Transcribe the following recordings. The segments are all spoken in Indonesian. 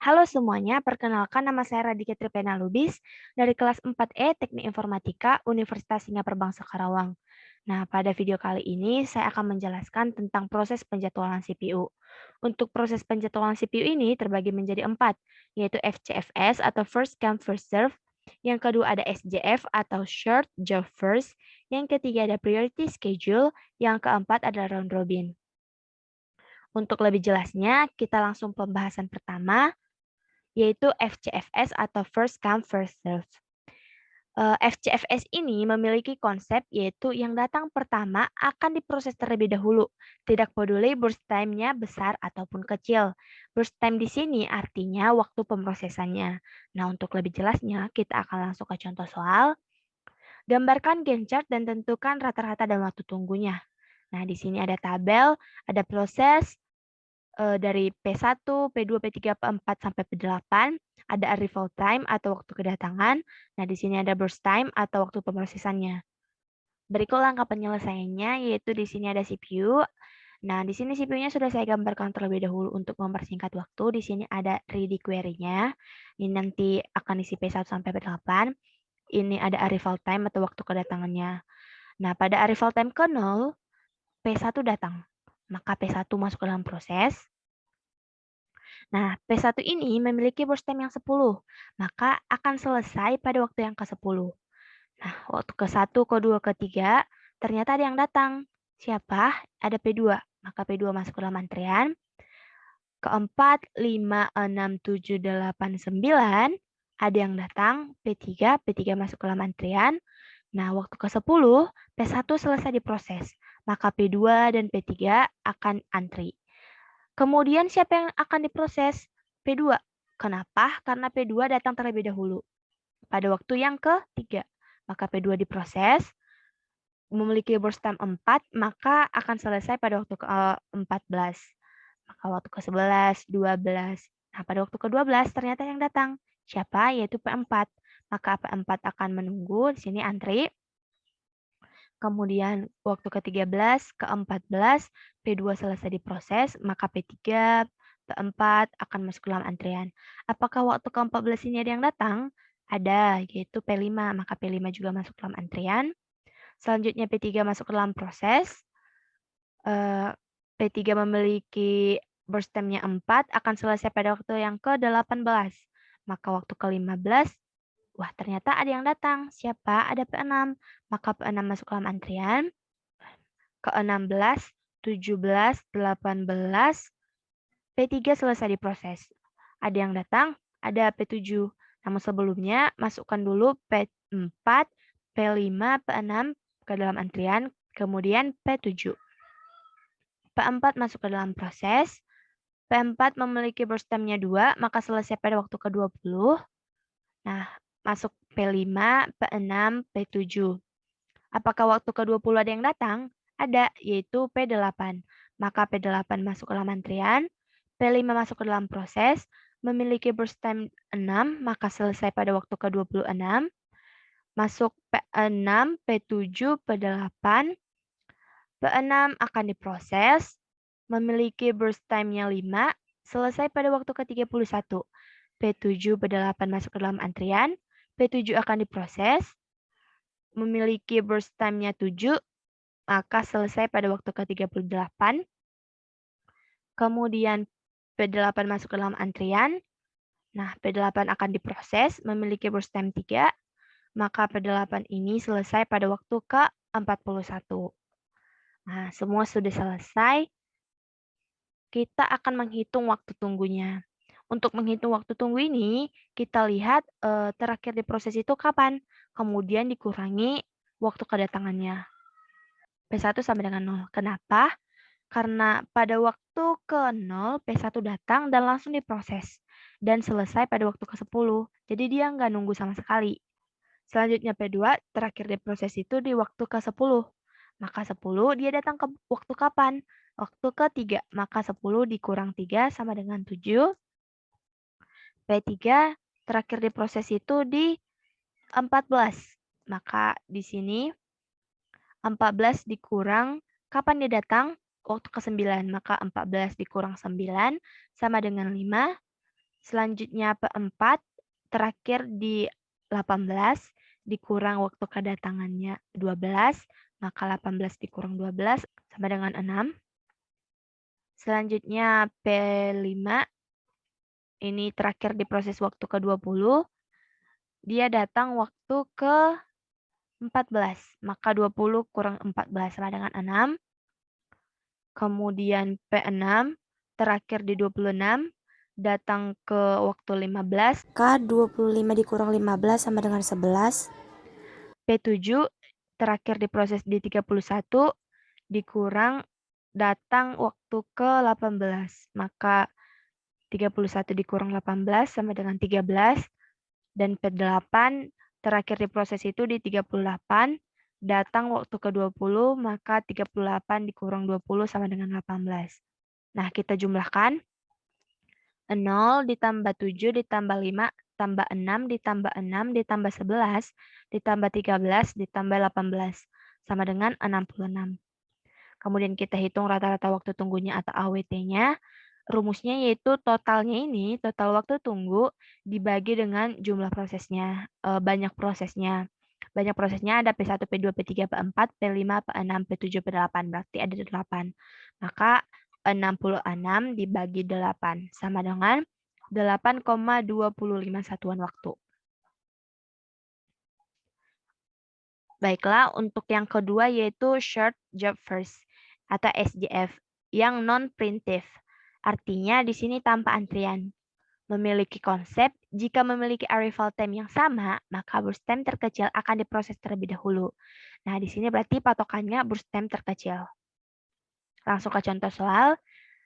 Halo semuanya, perkenalkan nama saya Raditya Tripena Lubis dari kelas 4E Teknik Informatika Universitas Singapura Bangsa Karawang. Nah, pada video kali ini saya akan menjelaskan tentang proses penjadwalan CPU. Untuk proses penjadwalan CPU ini terbagi menjadi 4, yaitu FCFS atau First Come First Serve, yang kedua ada SJF atau Short Job First, yang ketiga ada Priority Schedule, yang keempat adalah Round Robin. Untuk lebih jelasnya, kita langsung pembahasan pertama, yaitu FCFS atau First Come First Serve. FCFS ini memiliki konsep yaitu yang datang pertama akan diproses terlebih dahulu, tidak peduli burst time-nya besar ataupun kecil. Burst time di sini artinya waktu pemrosesannya. Nah, untuk lebih jelasnya, kita akan langsung ke contoh soal. Gambarkan Gantt chart dan tentukan rata-rata dan waktu tunggunya. Nah, di sini ada tabel, ada proses, dari P1, P2, P3, P4, sampai P8, ada arrival time atau waktu kedatangan. Nah, di sini ada burst time atau waktu pemrosesannya. Berikut langkah penyelesaiannya, yaitu di sini ada CPU. Nah, di sini CPU-nya sudah saya gambarkan terlebih dahulu untuk mempersingkat waktu. Di sini ada ready query-nya. Ini nanti akan isi P1 sampai P8. Ini ada arrival time atau waktu kedatangannya. Nah, pada arrival time ke 0, P1 datang. Maka P1 masuk ke dalam proses. Nah, P1 ini memiliki burst time yang 10, maka akan selesai pada waktu yang ke-10. Nah, waktu ke-1, ke-2, ke-3, ternyata ada yang datang. Siapa? Ada P2, maka P2 masuk ke dalam antrian. Keempat, 5, 6, 7, 8, 9, ada yang datang. P3, P3 masuk ke dalam antrian. Nah, waktu ke-10, P1 selesai diproses, maka P2 dan P3 akan antri. Kemudian siapa yang akan diproses? P2. Kenapa? Karena P2 datang terlebih dahulu. Pada waktu yang ketiga, maka P2 diproses, memiliki burst time 4, maka akan selesai pada waktu ke-14. Maka waktu ke-11, 12. Nah, pada waktu ke-12 ternyata yang datang. Siapa? Yaitu P4. Maka P4 akan menunggu, di sini antri. Kemudian waktu ke-13, ke-14, P2 selesai diproses, maka P3, P4 akan masuk ke dalam antrian. Apakah waktu ke-14 ini ada yang datang? Ada, yaitu P5, maka P5 juga masuk ke dalam antrian. Selanjutnya P3 masuk ke dalam proses. P3 memiliki burst time-nya 4, akan selesai pada waktu yang ke-18. Maka waktu ke-15, wah, ternyata ada yang datang. Siapa? Ada P6. Maka P6 masuk ke dalam antrian. Ke-16, 17, 18, P3 selesai diproses. Ada yang datang? Ada P7. Namun sebelumnya, masukkan dulu P4, P5, P6 ke dalam antrian, kemudian P7. P4 masuk ke dalam proses. P4 memiliki burst time-nya 2, maka selesai pada waktu ke-20. Nah, masuk P5, P6, P7. Apakah waktu ke-20 ada yang datang? Ada, yaitu P8. Maka P8 masuk ke dalam antrian, P5 masuk ke dalam proses, memiliki burst time 6, maka selesai pada waktu ke-26. Masuk P6, P7, P8. P6 akan diproses, memiliki burst time-nya 5, selesai pada waktu ke-31. P7, P8 masuk ke dalam antrian, P7 akan diproses, memiliki burst time-nya 7, maka selesai pada waktu ke-38. Kemudian P8 masuk ke dalam antrian. Nah, P8 akan diproses, memiliki burst time 3, maka P8 ini selesai pada waktu ke-41. Nah, semua sudah selesai. Kita akan menghitung waktu tunggunya. Untuk menghitung waktu tunggu ini, kita lihat terakhir diproses itu kapan. Kemudian dikurangi waktu kedatangannya. P1 sama dengan 0. Kenapa? Karena pada waktu ke-0, P1 datang dan langsung diproses. Dan selesai pada waktu ke-10. Jadi dia nggak nunggu sama sekali. Selanjutnya P2, terakhir diproses itu di waktu ke-10. Maka 10 dia datang ke waktu kapan? Waktu ke-3. Maka 10 dikurang 3 sama dengan 7. P3 terakhir diproses itu di 14. Maka di sini 14 dikurang kapan dia datang? Waktu ke-9, maka 14 dikurang 9 sama dengan 5. Selanjutnya P4 terakhir di 18 dikurang waktu kedatangannya 12, maka 18 dikurang 12 sama dengan 6. Selanjutnya P5 ini terakhir di proses waktu ke-20, dia datang waktu ke-14, maka 20 kurang 14 sama dengan 6. Kemudian P6 terakhir di 26 datang ke waktu 15. Maka 25 dikurang 15 sama dengan 11. P7 terakhir diproses di 31 dikurang datang waktu ke 18. Maka 31 dikurang 18 sama dengan 13. Dan P8 terakhir diproses itu di 38 datang waktu ke 20, maka 38 dikurang 20 sama dengan 18. Nah, kita jumlahkan. 0 ditambah 7 ditambah 5 tambah 6 ditambah 6 ditambah 11 ditambah 13 ditambah 18 sama dengan 66. Kemudian kita hitung rata-rata waktu tunggunya atau AWT-nya. Rumusnya yaitu totalnya ini, total waktu tunggu dibagi dengan jumlah prosesnya, banyak prosesnya. Banyak prosesnya ada P1, P2, P3, P4, P5, P6, P7, P8. Berarti ada 8. Maka 66 dibagi 8 sama dengan 8,25 satuan waktu. Baiklah, untuk yang kedua yaitu Short Job First atau SJF yang non-preemptive. Artinya di sini tanpa antrian. Memiliki konsep, jika memiliki arrival time yang sama, maka burst time terkecil akan diproses terlebih dahulu. Nah, di sini berarti patokannya burst time terkecil. Langsung ke contoh soal.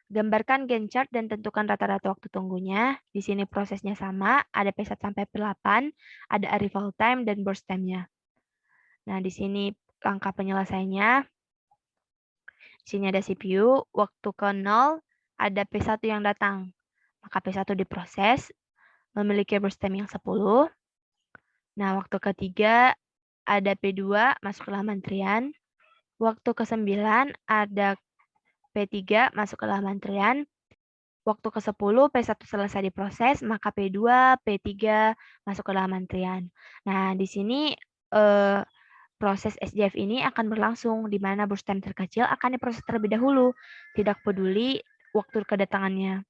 Gambarkan Gantt chart dan tentukan rata-rata waktu tunggunya. Di sini prosesnya sama, ada P1 sampai P8, ada arrival time dan burst time-nya. Nah, di sini langkah penyelesaiannya. Di sini ada CPU, waktu ke 0 ada P1 yang datang. Maka P1 diproses, memiliki burst time yang 10. Nah, waktu ketiga ada P2 masuk ke dalam antrian. Waktu ke-9 ada P3 masuk ke dalam antrian. Waktu ke-10 P1 selesai diproses, maka P2, P3 masuk ke dalam antrian. Nah, di sini proses SJF ini akan berlangsung, di mana burst time terkecil akan diproses terlebih dahulu, tidak peduli waktu kedatangannya.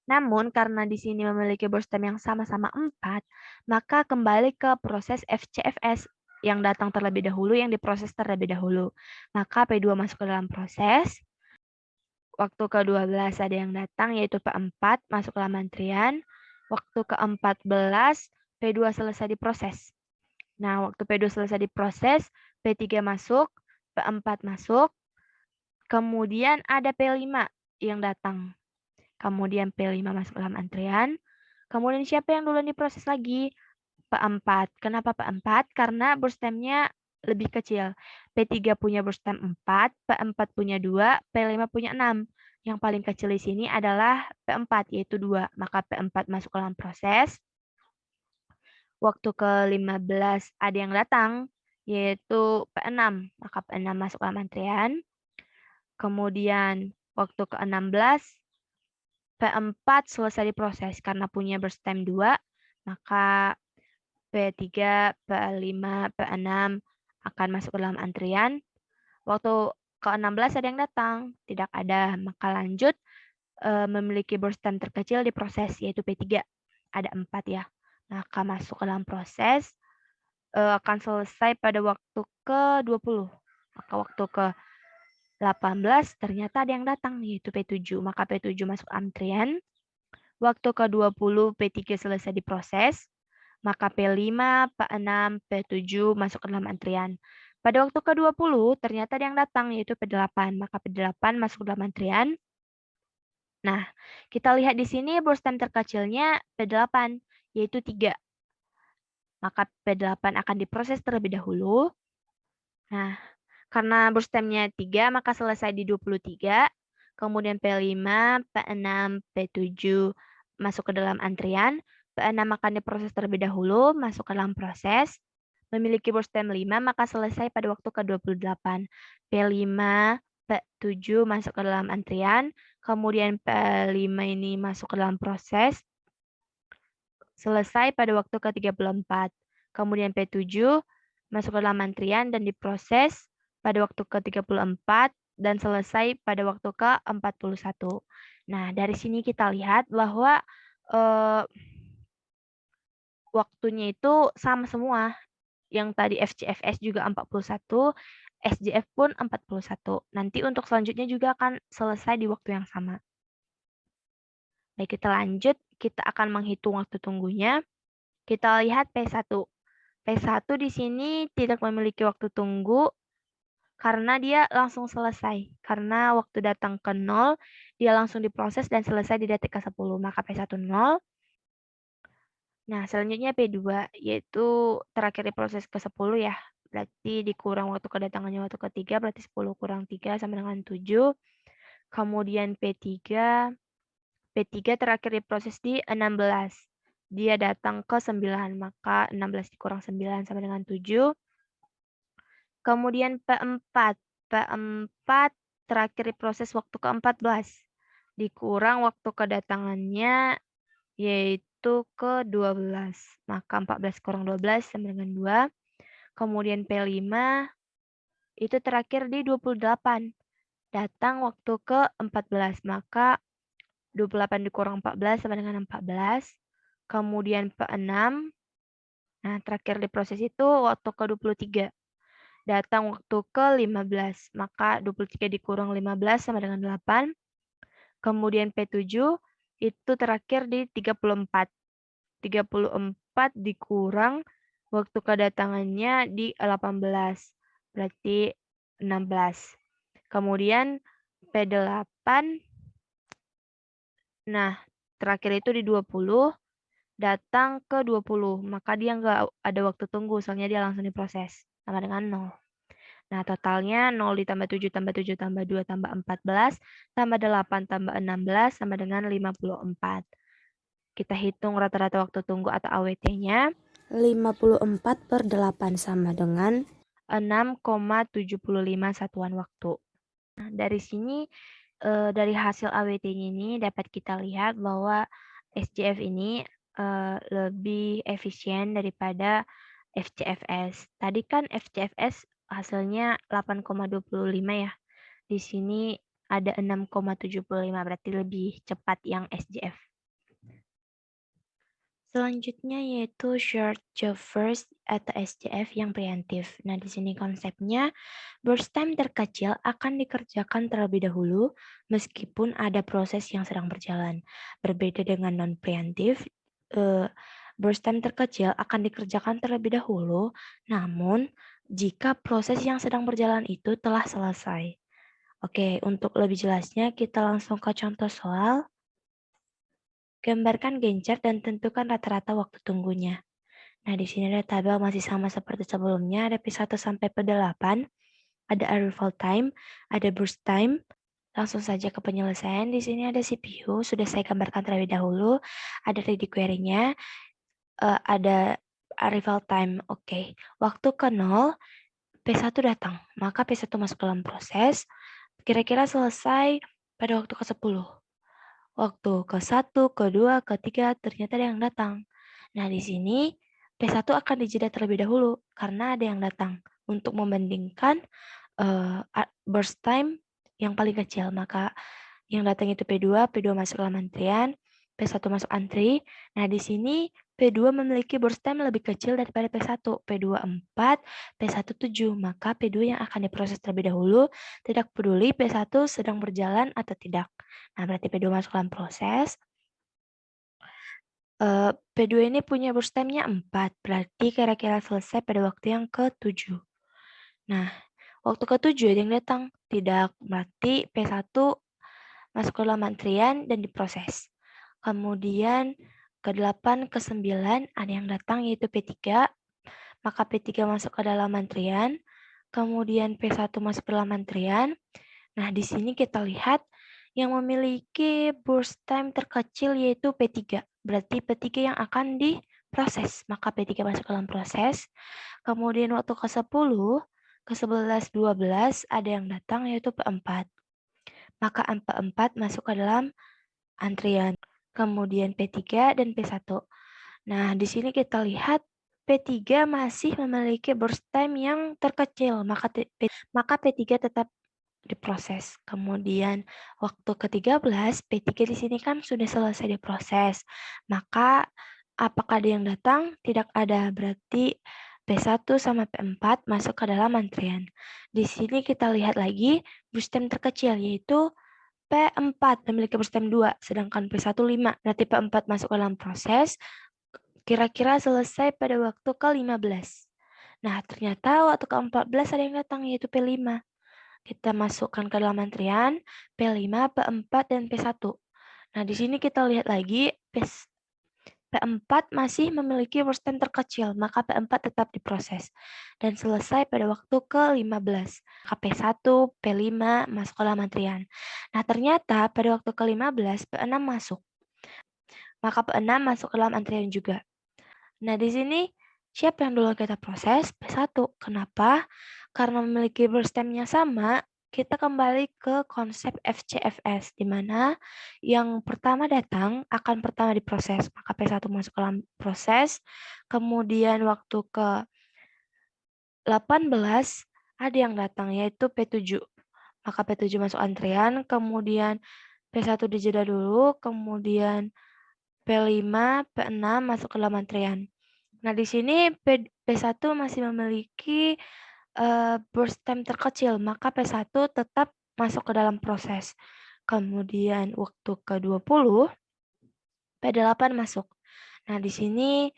Namun, karena di sini memiliki burst time yang sama-sama 4, maka kembali ke proses FCFS yang datang terlebih dahulu, yang diproses terlebih dahulu. Maka P2 masuk ke dalam proses. Waktu ke-12 ada yang datang, yaitu P4 masuk ke dalam antrian. Waktu ke-14, P2 selesai diproses. Nah, waktu P2 selesai diproses, P3 masuk, P4 masuk, kemudian ada P5 yang datang. Kemudian P5 masuk dalam antrian. Kemudian siapa yang duluan diproses lagi? P4. Kenapa P4? Karena burst time-nya lebih kecil. P3 punya burst time 4, P4 punya 2, P5 punya 6. Yang paling kecil di sini adalah P4, yaitu 2. Maka P4 masuk ke dalam proses. Waktu ke-15 ada yang datang, yaitu P6. Maka P6 masuk ke dalam antrian. Kemudian waktu ke-16, P4 selesai diproses karena punya burst time 2, maka P3, P5, P6 akan masuk ke dalam antrian. Waktu ke-16 ada yang datang, tidak ada, maka lanjut memiliki burst time terkecil diproses, yaitu P3. Ada 4 ya. Maka masuk ke dalam proses, akan selesai pada waktu ke-20. Maka waktu ke-18 ternyata ada yang datang, yaitu P7. Maka P7 masuk antrian. Waktu ke-20 P3 selesai diproses, maka P5, P6, P7 masuk ke dalam antrian. Pada waktu ke-20 ternyata ada yang datang, yaitu P8. Maka P8 masuk ke dalam antrian. Nah, kita lihat di sini burst time terkecilnya P8, yaitu 3. Maka P8 akan diproses terlebih dahulu. Nah, karena burst time-nya 3, maka selesai di 23. Kemudian P5, P6, P7 masuk ke dalam antrian. P6 akan diproses terlebih dahulu, masuk ke dalam proses. Memiliki burst time 5, maka selesai pada waktu ke-28. P5, P7 masuk ke dalam antrian. Kemudian P5 ini masuk ke dalam proses. selesai pada waktu ke-34. Kemudian P7 masuk ke dalam antrian dan diproses pada waktu ke-34 dan selesai pada waktu ke-41. Nah, dari sini kita lihat bahwa eh, waktunya itu sama semua. Yang tadi FCFS juga 41, SJF pun 41. Nanti untuk selanjutnya juga akan selesai di waktu yang sama. Baik, kita lanjut. Kita akan menghitung waktu tunggunya. Kita lihat P1. P1 di sini tidak memiliki waktu tunggu karena dia langsung selesai. Karena waktu datang ke 0, dia langsung diproses dan selesai di detik ke-10. Maka P1 0. Nah, selanjutnya P2, yaitu terakhir di proses ke-10 ya. Berarti dikurang waktu kedatangannya waktu ke-3, berarti 10 kurang 3 sama dengan 7. Kemudian P3 terakhir diproses di 16. Dia datang ke 9, maka 16 dikurang 9 sama dengan 7. Kemudian P4 terakhir diproses waktu ke-14. Dikurang waktu kedatangannya yaitu ke-12. Maka 14 kurang 12 sama dengan 2. Kemudian P5 itu terakhir di 28. Datang waktu ke-14. Maka 28 dikurang 14 sama dengan 14. Kemudian P6. Nah, terakhir di proses itu waktu ke-23. Datang waktu ke-15. Maka 23 dikurang 15 sama dengan 8. Kemudian P7 itu terakhir di 34. 34 dikurang waktu kedatangannya di 18. Berarti 16. Kemudian P8. Nah, terakhir itu di 20. Datang ke 20. Maka dia nggak ada waktu tunggu. Soalnya dia langsung diproses. Sama dengan 0. Nah, totalnya 0 ditambah 7 tambah 7 tambah 2 tambah 14 tambah 8 tambah 16 sama dengan 54. Kita hitung rata-rata waktu tunggu atau AWT-nya. 54/8 sama dengan 6,75 satuan waktu. Nah, dari sini, dari hasil AWT-nya ini dapat kita lihat bahwa SJF ini lebih efisien daripada FCFS. Tadi kan FCFS hasilnya 8,25 ya. Di sini ada 6,75, berarti lebih cepat yang SJF. Selanjutnya yaitu short job first atau SJF yang preemptif. Nah, di sini konsepnya burst time terkecil akan dikerjakan terlebih dahulu meskipun ada proses yang sedang berjalan. Berbeda dengan non preemptif, burst time terkecil akan dikerjakan terlebih dahulu, namun jika proses yang sedang berjalan itu telah selesai. Oke, untuk lebih jelasnya kita langsung ke contoh soal. Gambarkan gencar dan tentukan rata-rata waktu tunggunya. Nah, di sini ada tabel masih sama seperti sebelumnya, ada P1 sampai P8, ada arrival time, ada burst time. Langsung saja ke penyelesaian. Di sini ada CPU, sudah saya gambarkan terlebih dahulu. Ada ready query-nya, ada arrival time. Oke, waktu ke 0, P1 datang. Maka P1 masuk dalam proses, kira-kira selesai pada waktu ke-10. Waktu ke-1, ke-2, ke-3, ternyata ada yang datang. Nah, di sini P1 akan dijeda terlebih dahulu karena ada yang datang untuk membandingkan burst time yang paling kecil. Maka yang datang itu P2, P2 masuk dalam antrian, P1 masuk antri. Nah, di sini P2 memiliki burst time lebih kecil daripada P1. P2 4, P1 7. Maka P2 yang akan diproses terlebih dahulu, tidak peduli P1 sedang berjalan atau tidak. Nah, berarti P2 masuk dalam proses. P2 ini punya burst time-nya 4, berarti kira-kira selesai pada waktu yang ke-7. Nah, waktu ke-7 ada yang datang, tidak, berarti P1 masuk ke dalam antrian dan diproses. Kemudian ke-8, ke-9 ada yang datang yaitu P3, maka P3 masuk ke dalam antrian, kemudian P1 masuk ke dalam antrian. Nah, di sini kita lihat yang memiliki burst time terkecil yaitu P3. Berarti P3 yang akan diproses. Maka P3 masuk ke dalam proses. Kemudian waktu ke-10, ke-11, 12 ada yang datang yaitu P4. Maka P4 masuk ke dalam antrian. Kemudian P3 dan P1. Nah, di sini kita lihat P3 masih memiliki burst time yang terkecil, maka P3 tetap diproses. Kemudian waktu ke-13, P3 di sini kan sudah selesai diproses. Maka apakah ada yang datang? Tidak ada. Berarti P1 sama P4 masuk ke dalam antrian. Di sini kita lihat lagi burst time terkecil, yaitu P4 memiliki burst time 2, sedangkan P1 5. Berarti P4 masuk ke dalam proses, kira-kira selesai pada waktu ke-15. Nah, ternyata waktu ke-14 ada yang datang, yaitu P5. Kita masukkan ke dalam antrian P5, P4, dan P1. Nah, di sini kita lihat lagi P4 masih memiliki burst time terkecil, maka P4 tetap diproses dan selesai pada waktu ke-15. Maka P1, P5 masuk ke dalam antrian. Nah, ternyata pada waktu ke-15 P6 masuk, maka P6 masuk ke dalam antrian juga. Nah, di sini siapa yang dulu kita proses? P1. Kenapa? Karena memiliki burst time-nya sama, kita kembali ke konsep FCFS, di mana yang pertama datang akan pertama diproses. Maka P1 masuk ke dalam proses, kemudian waktu ke-18 ada yang datang, yaitu P7. Maka P7 masuk antrian, kemudian P1 dijeda dulu, kemudian P5, P6 masuk ke dalam antrian. Nah, di sini P1 masih memiliki burst time terkecil, maka P1 tetap masuk ke dalam proses. Kemudian waktu ke-20, P8 masuk. Nah, di sini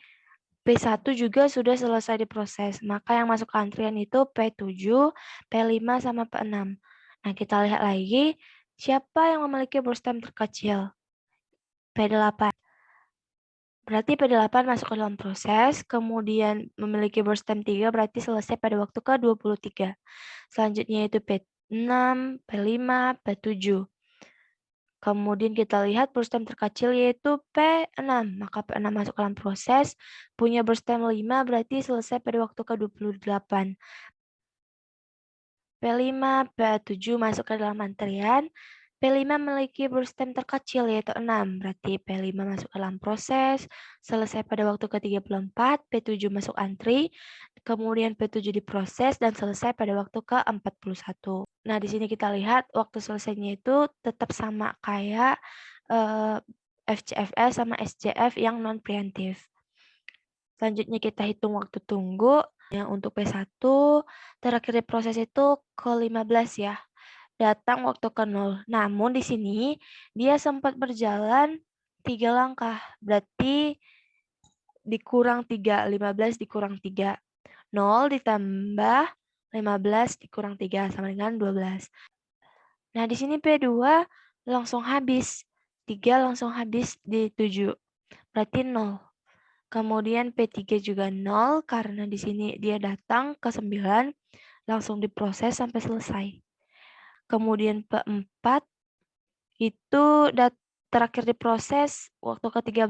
P1 juga sudah selesai diproses, maka yang masuk ke antrian itu P7, P5, sama P6. Nah, kita lihat lagi, siapa yang memiliki burst time terkecil? P8. Berarti P8 masuk ke dalam proses, kemudian memiliki burst time 3, berarti selesai pada waktu ke-23. Selanjutnya itu P6, P5, P7. Kemudian kita lihat burst time terkecil yaitu P6. Maka P6 masuk ke dalam proses, punya burst time 5, berarti selesai pada waktu ke-28. P5, P7 masuk ke dalam antrian. P5 memiliki burst time terkecil yaitu 6, berarti P5 masuk ke dalam proses, selesai pada waktu ke-34, P7 masuk antri, kemudian P7 diproses dan selesai pada waktu ke-41. Nah, di sini kita lihat waktu selesainya itu tetap sama kayak FCFS sama SCF yang non-preemptive. Selanjutnya kita hitung waktu tunggu. Ya, untuk P1 terakhir diproses itu ke-15 ya. Datang waktu ke 0. Namun di sini dia sempat berjalan 3 langkah. Berarti dikurang 3, 15 dikurang 3. 0 ditambah 15 dikurang 3 sama dengan 12. Nah, di sini P2 langsung habis. 3 langsung habis di 7. Berarti 0. Kemudian P3 juga 0 karena di sini dia datang ke 9 langsung diproses sampai selesai. Kemudian P4 itu terakhir diproses waktu ke-13.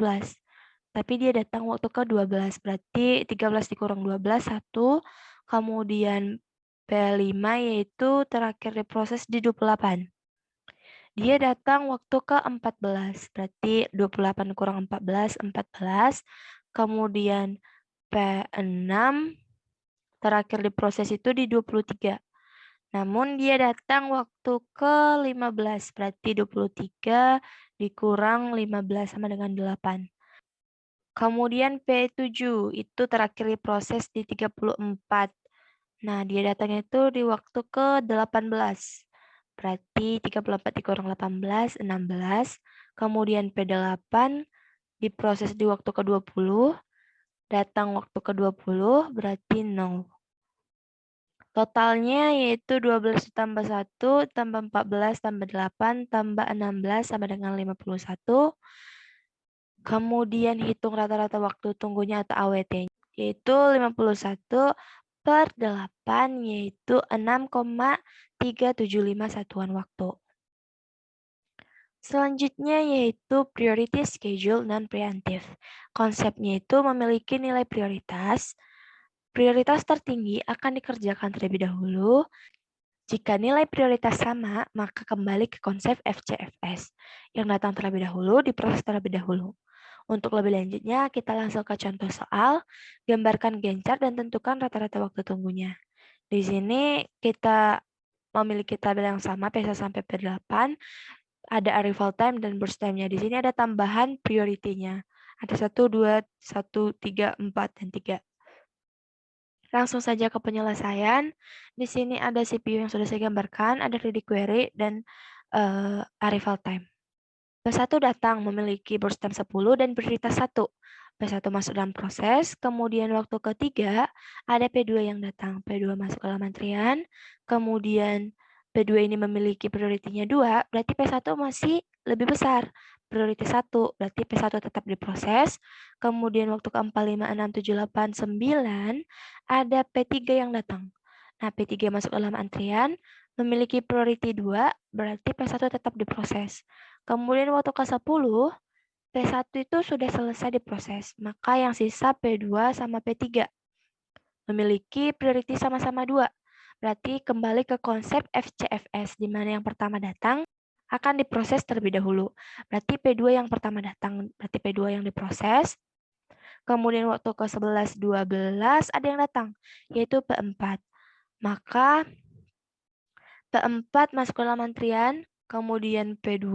Tapi dia datang waktu ke-12. Berarti 13 dikurang 12, 1. Kemudian P5 yaitu terakhir diproses di 28. Dia datang waktu ke-14. Berarti 28 kurang 14, 14. Kemudian P6 terakhir diproses itu di 23. Namun dia datang waktu ke-15, berarti 23 dikurang 15 sama dengan 8. Kemudian P7 itu terakhir diproses di 34. Nah, dia datangnya itu di waktu ke-18. Berarti 34 dikurang 18, 16. Kemudian P8 diproses di waktu ke-20. Datang waktu ke-20 berarti 0. Totalnya yaitu 12 tambah 1 tambah 14 tambah 8 tambah 16 sama dengan 51. Kemudian hitung rata-rata waktu tunggunya atau AWT yaitu 51 per 8 yaitu 6,375 satuan waktu. Selanjutnya yaitu priority schedule non-preemptive. Konsepnya itu memiliki nilai prioritas. Prioritas tertinggi akan dikerjakan terlebih dahulu. Jika nilai prioritas sama, maka kembali ke konsep FCFS. Yang datang terlebih dahulu, diproses terlebih dahulu. Untuk lebih lanjutnya, kita langsung ke contoh soal, gambarkan gencar dan tentukan rata-rata waktu tunggunya. Di sini kita memiliki tabel yang sama P1 sampai P8, ada arrival time dan burst time-nya. Di sini ada tambahan priority-nya. Ada 1, 2, 1, 3, 4, dan 3. Langsung saja ke penyelesaian. Di sini ada CPU yang sudah saya gambarkan, ada ready query, dan arrival time. P1 datang memiliki burst time 10 dan prioritas 1. P1 masuk dalam proses, kemudian waktu ketiga ada P2 yang datang. P2 masuk dalam antrian, kemudian P2 ini memiliki prioritinya 2, berarti P1 masih lebih besar. Prioritas 1, berarti P1 tetap diproses. Kemudian waktu ke-4, 5, 6, 7, 8, 9, ada P3 yang datang. Nah, P3 masuk dalam antrian, memiliki priority 2, berarti P1 tetap diproses. Kemudian waktu ke-10, P1 itu sudah selesai diproses, maka yang sisa P2 sama P3 memiliki priority sama-sama 2. Berarti kembali ke konsep FCFS, di mana yang pertama datang akan diproses terlebih dahulu. Berarti P2 yang pertama datang, berarti P2 yang diproses. Kemudian waktu ke-11, 12 ada yang datang, yaitu P4. Maka P4 masuk ke dalam antrian, kemudian P2,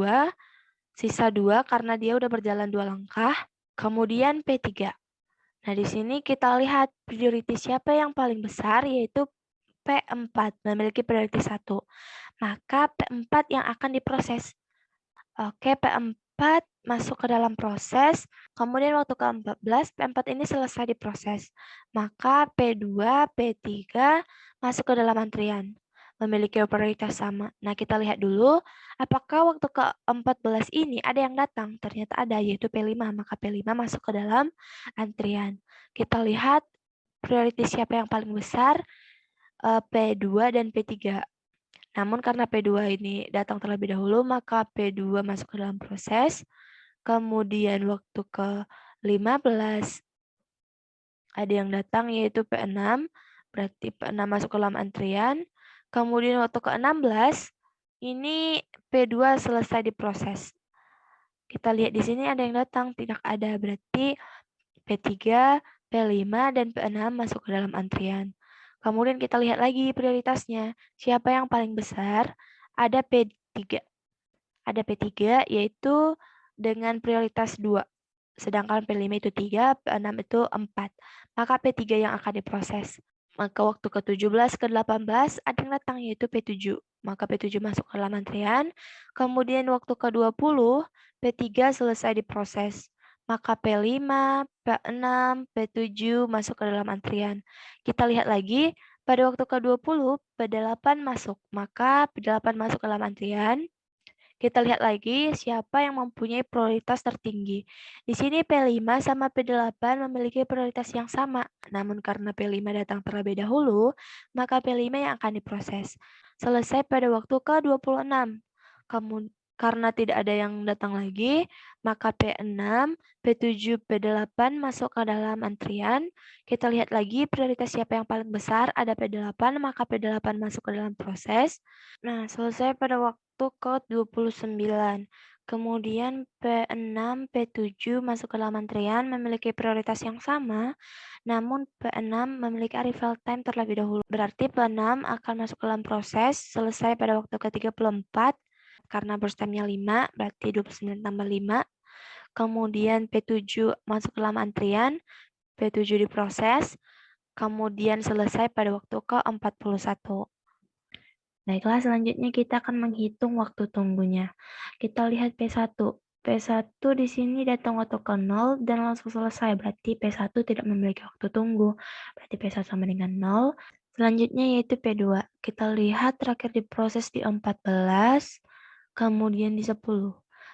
sisa 2 karena dia udah berjalan 2 langkah, kemudian P3. Nah, di sini kita lihat priority siapa yang paling besar, yaitu P4, memiliki prioritas 1. Maka P4 yang akan diproses. Oke, P4 masuk ke dalam proses, kemudian waktu ke-14, P4 ini selesai diproses. Maka P2, P3 masuk ke dalam antrian, memiliki prioritas sama. Nah, kita lihat dulu, apakah waktu ke-14 ini ada yang datang? Ternyata ada, yaitu P5, maka P5 masuk ke dalam antrian. Kita lihat prioritas siapa yang paling besar, P2 dan P3. Namun karena P2 ini datang terlebih dahulu, maka P2 masuk ke dalam proses. Kemudian waktu ke-15 ada yang datang yaitu P6, berarti P6 masuk ke dalam antrian. Kemudian waktu ke-16 ini P2 selesai diproses. Kita lihat di sini ada yang datang, tidak ada, berarti P3, P5, dan P6 masuk ke dalam antrian. Kemudian kita lihat lagi prioritasnya. Siapa yang paling besar? Ada P3. Ada P3 yaitu dengan prioritas 2. Sedangkan P5 itu 3, P6 itu 4. Maka P3 yang akan diproses. Maka waktu ke-17, ke-18 ada yang datang yaitu P7. Maka P7 masuk ke dalam antrian. Kemudian waktu ke-20, P3 selesai diproses. Maka P5, P6, P7 masuk ke dalam antrian. Kita lihat lagi, pada waktu ke-20, P8 masuk. Maka P8 masuk ke dalam antrian. Kita lihat lagi siapa yang mempunyai prioritas tertinggi. Di sini P5 sama P8 memiliki prioritas yang sama. Namun karena P5 datang terlebih dahulu, maka P5 yang akan diproses. Selesai pada waktu ke-26. Karena tidak ada yang datang lagi, maka P6, P7, P8 masuk ke dalam antrian. Kita lihat lagi prioritas siapa yang paling besar, ada P8, maka P8 masuk ke dalam proses. Nah, selesai pada waktu ke-29. Kemudian P6, P7 masuk ke dalam antrian memiliki prioritas yang sama, namun P6 memiliki arrival time terlebih dahulu. Berarti P6 akan masuk ke dalam proses selesai pada waktu ke-34, karena burst time-nya 5, berarti 29 tambah 5. Kemudian P7 masuk ke dalam antrian, P7 diproses, kemudian selesai pada waktu ke-41. Baiklah, selanjutnya kita akan menghitung waktu tunggunya. Kita lihat P1. P1 di sini datang waktu ke 0 dan langsung selesai. Berarti P1 tidak memiliki waktu tunggu. Berarti P1 sama dengan 0. Selanjutnya yaitu P2. Kita lihat terakhir diproses di 14, kemudian di 10.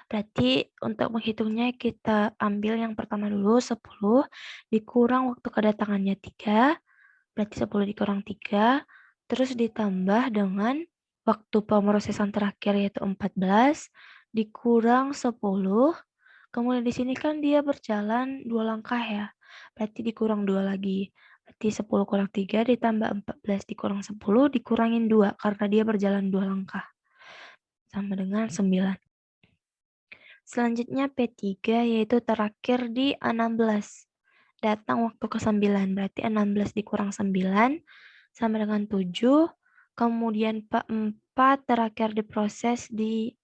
Berarti untuk menghitungnya kita ambil yang pertama dulu, 10 dikurang waktu kedatangannya 3. Berarti 10 dikurang 3. Terus ditambah dengan waktu pemrosesan terakhir yaitu 14 dikurang 10. Kemudian di sini kan dia berjalan 2 langkah ya. Berarti dikurang 2 lagi. Berarti 10 kurang 3 ditambah 14 dikurang 10 dikurangin 2 karena dia berjalan 2 langkah. Sama dengan 9. Selanjutnya P3 yaitu terakhir di 16. Datang waktu ke 9, berarti 16 dikurang 9 sama dengan 7. Kemudian P4 terakhir diproses di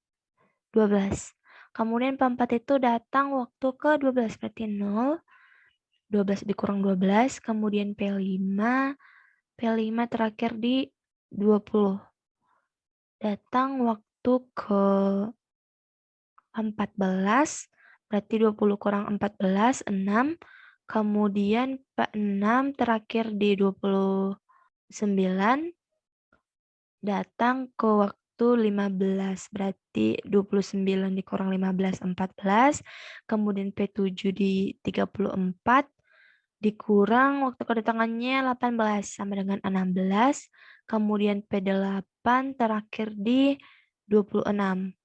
12. Kemudian P4 itu datang waktu ke 12, berarti 0. 12 dikurang 12, kemudian P5 terakhir di 20. Datang waktu ke 14, berarti 20 kurang 14, 6. Kemudian P6 terakhir di 29, datang ke waktu 15, berarti 29 dikurang 15, 14. Kemudian P7 di 34, dikurang waktu kedatangannya 18 sama dengan 16. Kemudian P8 terakhir di 26.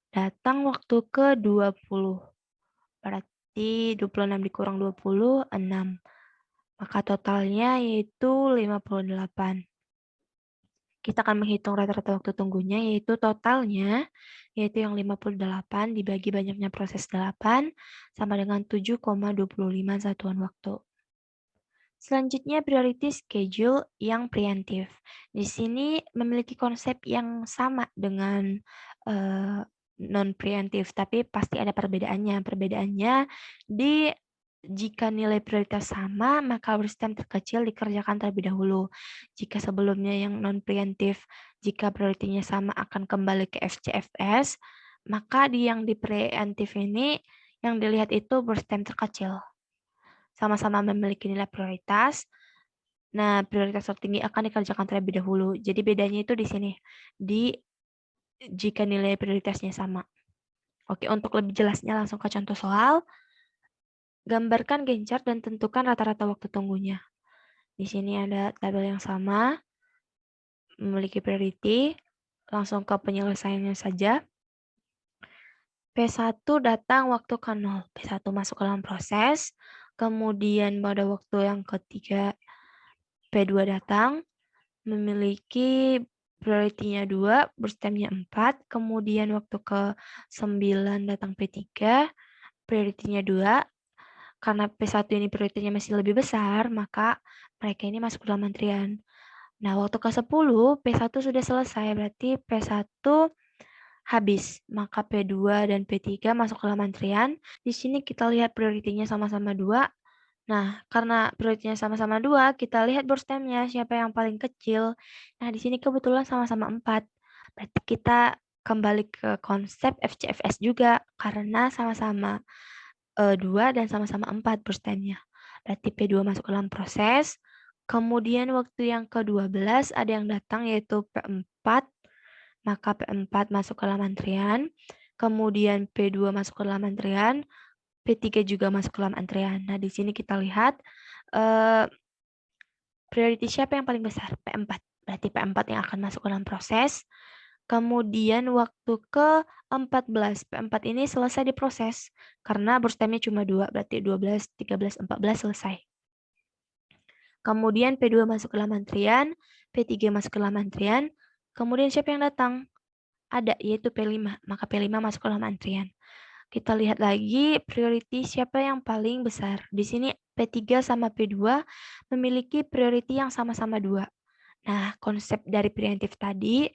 Datang waktu ke 20. Berarti 26 dikurang 20, 6. Maka totalnya yaitu 58. Kita akan menghitung rata-rata waktu tunggunya, yaitu totalnya, yaitu yang 58 dibagi banyaknya proses 8, sama dengan 7,25 satuan waktu. Selanjutnya priority schedule yang preemptive. Di sini memiliki konsep yang sama dengan non-preemptive, tapi pasti ada perbedaannya. Perbedaannya jika nilai prioritas sama, maka burst time terkecil dikerjakan terlebih dahulu. Jika sebelumnya yang non-preemptive, jika prioritinya sama akan kembali ke FCFS, maka yang di preemptive ini yang dilihat itu burst time terkecil. Sama-sama memiliki nilai prioritas. Nah, prioritas tertinggi akan dikerjakan terlebih dahulu. Jadi bedanya itu di sini, jika nilai prioritasnya sama. Oke, untuk lebih jelasnya langsung ke contoh soal. Gambarkan Gantt chart dan tentukan rata-rata waktu tunggunya. Di sini ada tabel yang sama, memiliki priority. Langsung ke penyelesaiannya saja. P1 datang waktu ke 0. P1 masuk ke dalam proses. Kemudian pada waktu yang ketiga P2 datang, memiliki priority-nya 2, burst time-nya 4, kemudian waktu ke 9 datang P3, priority-nya 2, karena P1 ini priority-nya masih lebih besar, maka mereka ini masuk ke dalam antrian. Nah, waktu ke 10, P1 sudah selesai, berarti P1 habis, maka P2 dan P3 masuk ke dalam antrian. Di sini kita lihat priority-nya sama-sama 2. Nah, karena priority-nya sama-sama 2, kita lihat burst time-nya, siapa yang paling kecil. Nah, di sini kebetulan sama-sama 4. Berarti kita kembali ke konsep FCFS juga, karena sama-sama 2 dan sama-sama 4 burst time-nya. Berarti P2 masuk ke dalam proses. Kemudian waktu yang ke-12 ada yang datang yaitu P4. Maka P4 masuk ke dalam antrian. Kemudian P2 masuk ke dalam antrian. P3 juga masuk ke dalam antrian. Nah, di sini kita lihat priority siapa yang paling besar? P4. Berarti P4 yang akan masuk ke dalam proses. Kemudian waktu ke-14. P4 ini selesai diproses. Karena burst time-nya cuma 2. Berarti 12, 13, 14 selesai. Kemudian P2 masuk ke dalam antrian. P3 masuk ke dalam antrian. Kemudian siapa yang datang? Ada, yaitu P5. Maka P5 masuk ke dalam antrian. Kita lihat lagi priority siapa yang paling besar. Di sini P3 sama P2 memiliki priority yang sama-sama 2. Nah, konsep dari preemptive tadi,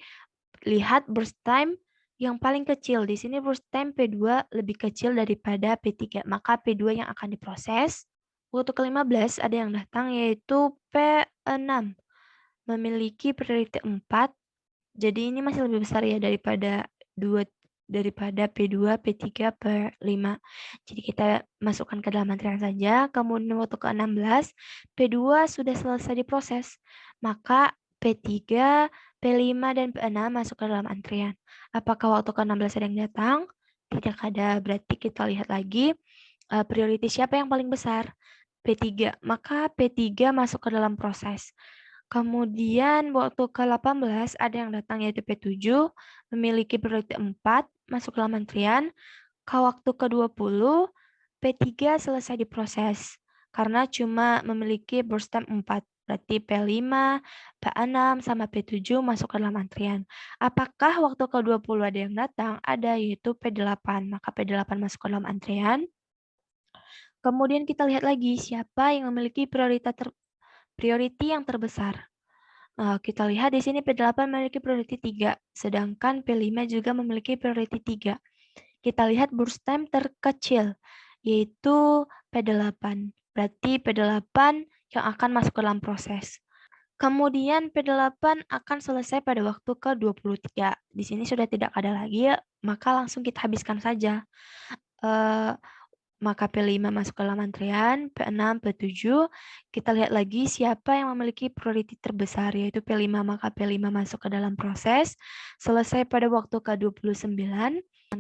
lihat burst time yang paling kecil. Di sini burst time P2 lebih kecil daripada P3. Maka P2 yang akan diproses. Waktu ke-15 ada yang datang yaitu P6. Memiliki priority 4. Jadi ini masih lebih besar ya daripada P2, P3, P5. Jadi kita masukkan ke dalam antrian saja. Kemudian waktu ke-16, P2 sudah selesai diproses. Maka P3, P5, dan P6 masuk ke dalam antrian. Apakah waktu ke-16 ada yang datang? Tidak ada. Berarti kita lihat lagi priority siapa yang paling besar? P3. Maka P3 masuk ke dalam proses. Kemudian waktu ke-18 ada yang datang yaitu P7, memiliki priority 4, masuk dalam antrian. Ke waktu ke-20, P3 selesai diproses karena cuma memiliki burst time 4. Berarti P5, P6, sama P7 masuk ke dalam antrian. Apakah waktu ke-20 ada yang datang? Ada, yaitu P8. Maka P8 masuk ke dalam antrian. Kemudian kita lihat lagi siapa yang memiliki priority yang terbesar. Kita lihat di sini P8 memiliki priority 3, sedangkan P5 juga memiliki priority 3. Kita lihat burst time terkecil, yaitu P8. Berarti P8 yang akan masuk ke dalam proses. Kemudian P8 akan selesai pada waktu ke-23. Di sini sudah tidak ada lagi, ya, maka langsung kita habiskan saja. Eh, Maka P5 masuk ke dalam antrian, P6, P7. Kita lihat lagi siapa yang memiliki priority terbesar, yaitu P5. Maka P5 masuk ke dalam proses, selesai pada waktu ke-29.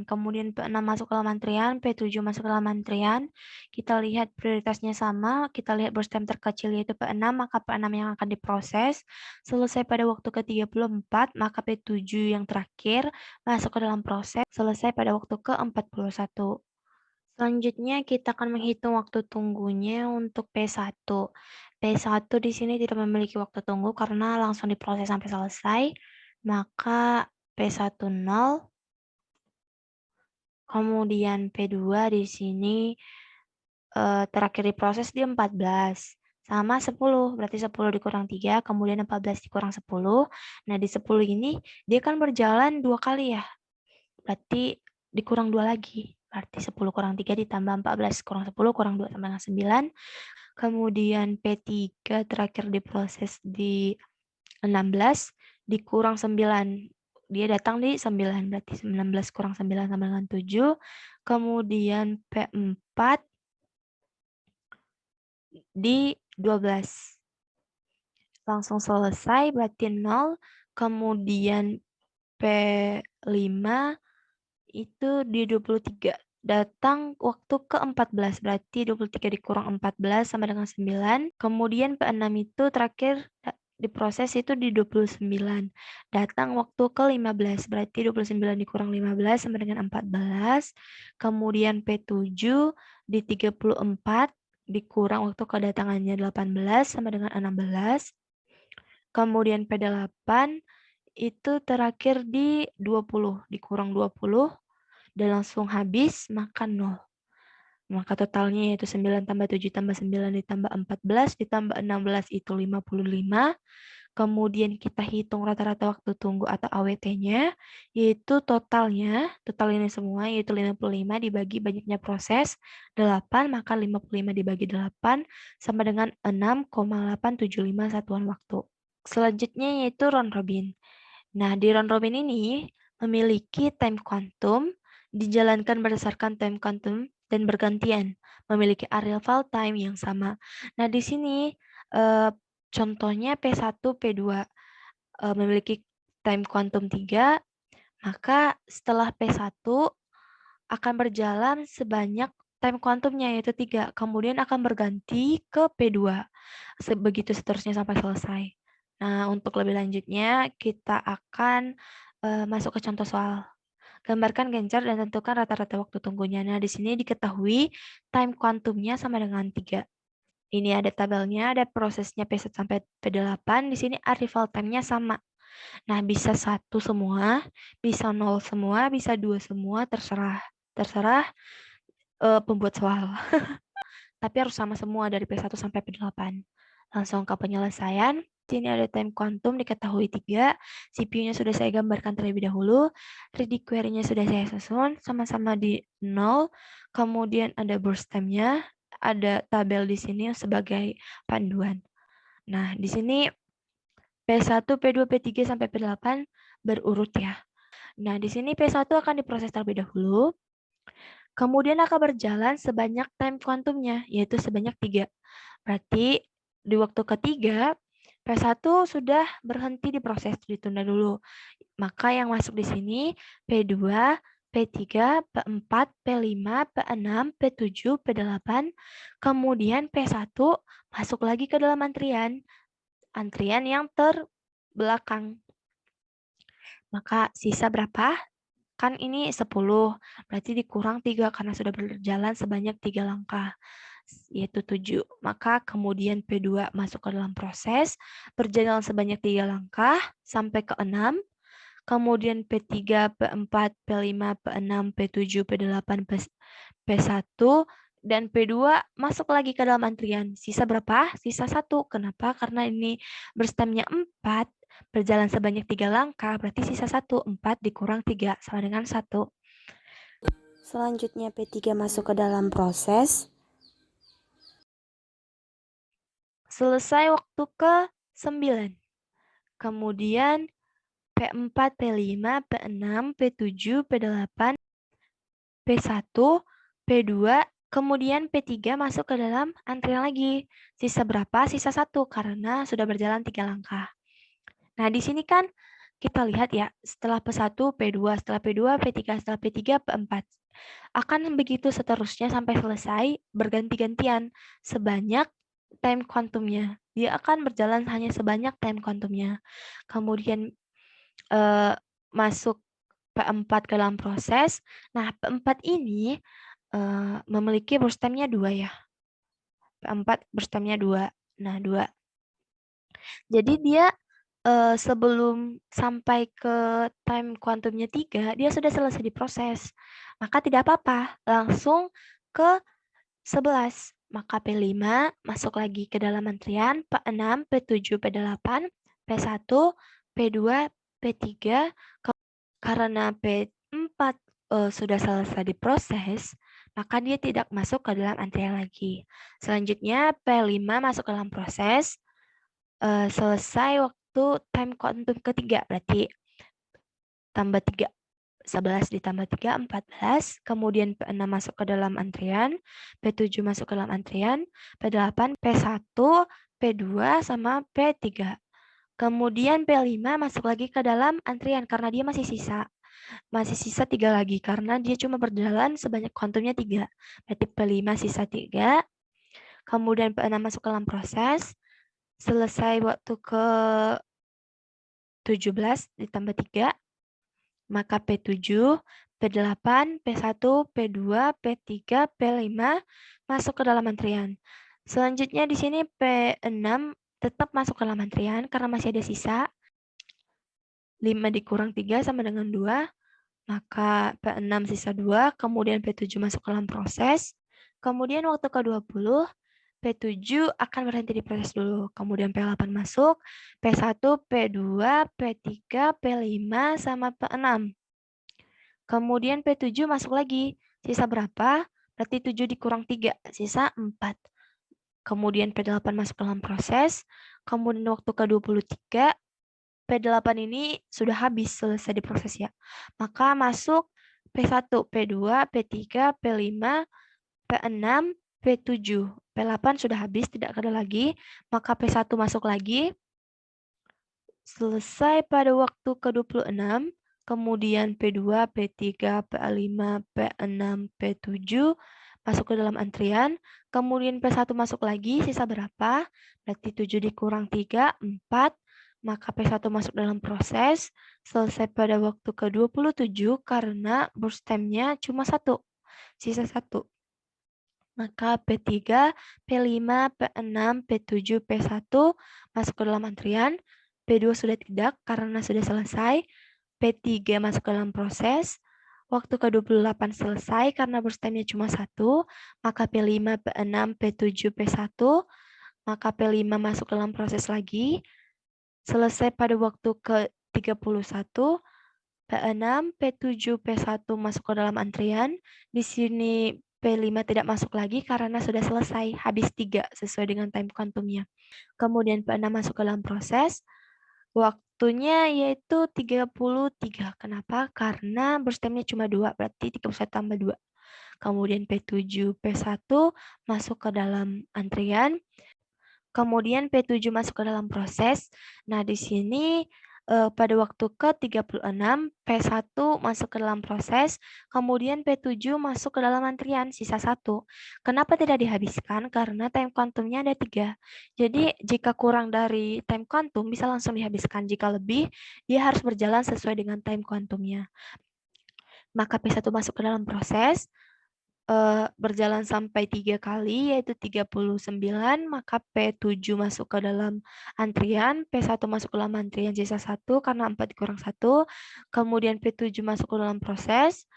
Kemudian P6 masuk ke dalam antrian, P7 masuk ke dalam antrian. Kita lihat prioritasnya sama, kita lihat burst time terkecil yaitu P6, maka P6 yang akan diproses. Selesai pada waktu ke-34, maka P7 yang terakhir masuk ke dalam proses, selesai pada waktu ke-41. Selanjutnya kita akan menghitung waktu tunggunya untuk P1. P1 di sini tidak memiliki waktu tunggu karena langsung diproses sampai selesai. Maka P1 0, kemudian P2 di sini terakhir diproses di 14. Sama 10, berarti 10 dikurang 3, kemudian 14 dikurang 10. Nah, di 10 ini dia kan berjalan 2 kali ya. Berarti dikurang 2 lagi. Berarti 10 kurang 3 ditambah 14 kurang 10 kurang 2 sama dengan 9. Kemudian P3 terakhir diproses di 16 dikurang 9. Dia datang di 9, berarti 19 kurang 9 sama dengan 7. Kemudian P4 di 12. Langsung selesai, berarti 0. Kemudian P5 itu di 23. Datang waktu ke-14, berarti 23 dikurang 14 sama dengan 9. Kemudian P6 itu terakhir diproses itu di 29. Datang waktu ke-15, berarti 29 dikurang 15 sama dengan 14. Kemudian P7 di 34, dikurang waktu kedatangannya 18 sama dengan 16. Kemudian P8 itu terakhir di 20, dikurang 20 dan langsung habis, maka 0. Maka totalnya yaitu 9 tambah 7 tambah 9 ditambah 14 ditambah 16 itu 55. Kemudian kita hitung rata-rata waktu tunggu atau AWT-nya, yaitu total ini semua, yaitu 55 dibagi banyaknya proses 8, maka 55 dibagi 8 sama dengan 6,875 satuan waktu. Selanjutnya yaitu round robin. Nah, di round robin ini memiliki time quantum, dijalankan berdasarkan time quantum dan bergantian, memiliki arrival time yang sama. Nah, di sini contohnya P1, P2 memiliki time quantum 3, maka setelah P1 akan berjalan sebanyak time quantumnya yaitu 3, kemudian akan berganti ke P2. Begitu seterusnya sampai selesai. Nah, untuk lebih lanjutnya kita akan masuk ke contoh soal. Gambarkan gencar dan tentukan rata-rata waktu tunggunya. Nah, di sini diketahui time quantumnya sama dengan 3. Ini ada tabelnya, ada prosesnya P1 sampai P8. Di sini arrival time-nya sama. Nah, bisa 1 semua, bisa 0 semua, bisa 2 semua, terserah. Terserah pembuat soal. Tapi harus sama semua dari P1 sampai P8. Langsung ke penyelesaian. Sini ada time quantum diketahui 3. CPU-nya sudah saya gambarkan terlebih dahulu. Ready query-nya sudah saya susun. Sama-sama di 0. Kemudian ada burst time-nya. Ada tabel di sini sebagai panduan. Nah, di sini P1, P2, P3, sampai P8 berurut ya. Nah, di sini P1 akan diproses terlebih dahulu. Kemudian akan berjalan sebanyak time quantumnya, yaitu sebanyak 3. Berarti di waktu ketiga, P1 sudah berhenti diproses, ditunda dulu. Maka yang masuk di sini P2, P3, P4, P5, P6, P7, P8. Kemudian P1 masuk lagi ke dalam antrian. Antrian yang terbelakang. Maka sisa berapa? Kan ini 10, berarti dikurang 3 karena sudah berjalan sebanyak 3 langkah. yaitu 7. Maka kemudian P2 masuk ke dalam proses, berjalan sebanyak 3 langkah sampai ke 6. Kemudian P3, P4, P5, P6, P7, P8, P1, dan P2 masuk lagi ke dalam antrian. Sisa berapa? Sisa 1. Kenapa? Karena ini berstemnya 4, berjalan sebanyak 3 langkah, berarti sisa 1. 4 dikurang 3, sama dengan 1. Selanjutnya P3 masuk ke dalam proses. Selesai waktu ke 9. Kemudian P4, P5, P6, P7, P8, P1, P2, kemudian P3 masuk ke dalam antrian lagi. Sisa berapa? Sisa 1 karena sudah berjalan 3 langkah. Nah, di sini kan kita lihat ya, setelah P1, P2, setelah P2, P3, setelah P3, P4. Akan begitu seterusnya sampai selesai berganti-gantian sebanyak time quantumnya. Dia akan berjalan hanya sebanyak time quantumnya. Kemudian masuk P4 ke dalam proses. Nah, P4 ini memiliki burst time-nya 2 ya. P4 burst time-nya 2. Nah, 2. Jadi dia sebelum sampai ke time quantumnya 3, dia sudah selesai diproses. Maka tidak apa-apa, langsung ke 11. Maka P5 masuk lagi ke dalam antrian, P6, P7, P8, P1, P2, P3. Karena P4 sudah selesai diproses, maka dia tidak masuk ke dalam antrian lagi. Selanjutnya P5 masuk ke dalam proses, selesai waktu time quantum ketiga, berarti tambah 3. 11 ditambah 3, 14. Kemudian P6 masuk ke dalam antrian, P7 masuk ke dalam antrian, P8, P1, P2, sama P3. Kemudian P5 masuk lagi ke dalam antrian karena dia masih sisa. Masih sisa 3 lagi karena dia cuma berjalan sebanyak kuantumnya 3. Berarti P5 sisa 3. Kemudian P6 masuk ke dalam proses. Selesai waktu ke 17 ditambah 3. Maka P7, P8, P1, P2, P3, P5 masuk ke dalam antrian. Selanjutnya di sini P6 tetap masuk ke dalam antrian karena masih ada sisa. 5 dikurang 3 sama dengan 2. Maka P6 sisa 2, kemudian P7 masuk ke dalam proses. Kemudian waktu ke-20, P7 akan berhenti diproses dulu. Kemudian P8 masuk, P1, P2, P3, P5, sama P6. Kemudian P7 masuk lagi. Sisa berapa? Berarti 7 dikurang 3, sisa 4. Kemudian P8 masuk ke dalam proses. Kemudian waktu ke-23, P8 ini sudah habis selesai diproses ya. Maka masuk P1, P2, P3, P5, P6, P7. P8 sudah habis, tidak ada lagi. Maka P1 masuk lagi. Selesai pada waktu ke-26. Kemudian P2, P3, P5, P6, P7 masuk ke dalam antrian. Kemudian P1 masuk lagi, sisa berapa? Berarti 7 dikurang 3, 4. Maka P1 masuk dalam proses. Selesai pada waktu ke-27 karena burst time-nya cuma 1. Sisa 1. Maka P3, P5, P6, P7, P1 masuk ke dalam antrian. P2 sudah tidak karena sudah selesai. P3 masuk ke dalam proses. Waktu ke-28 selesai karena burst time-nya cuma 1. Maka P5, P6, P7, P1. Maka P5 masuk ke dalam proses lagi. Selesai pada waktu ke-31. P6, P7, P1 masuk ke dalam antrian. Di sini P5 tidak masuk lagi karena sudah selesai, habis 3 sesuai dengan time quantumnya. Kemudian P6 masuk ke dalam proses. Waktunya yaitu 33. Kenapa? Karena burst time-nya cuma 2, berarti 31 tambah 2. Kemudian P7, P1 masuk ke dalam antrian. Kemudian P7 masuk ke dalam proses. Nah, di sini pada waktu ke-36, P1 masuk ke dalam proses, kemudian P7 masuk ke dalam antrian, sisa 1. Kenapa tidak dihabiskan? Karena time quantumnya ada 3. Jadi, jika kurang dari time quantum, bisa langsung dihabiskan. Jika lebih, dia harus berjalan sesuai dengan time quantumnya. Maka P1 masuk ke dalam proses. berjalan sampai 3 kali, yaitu 39, maka P7 masuk ke dalam antrian, P1 masuk ke dalam antrian sisa 1 karena 4 dikurang 1, kemudian P7 masuk ke dalam proses,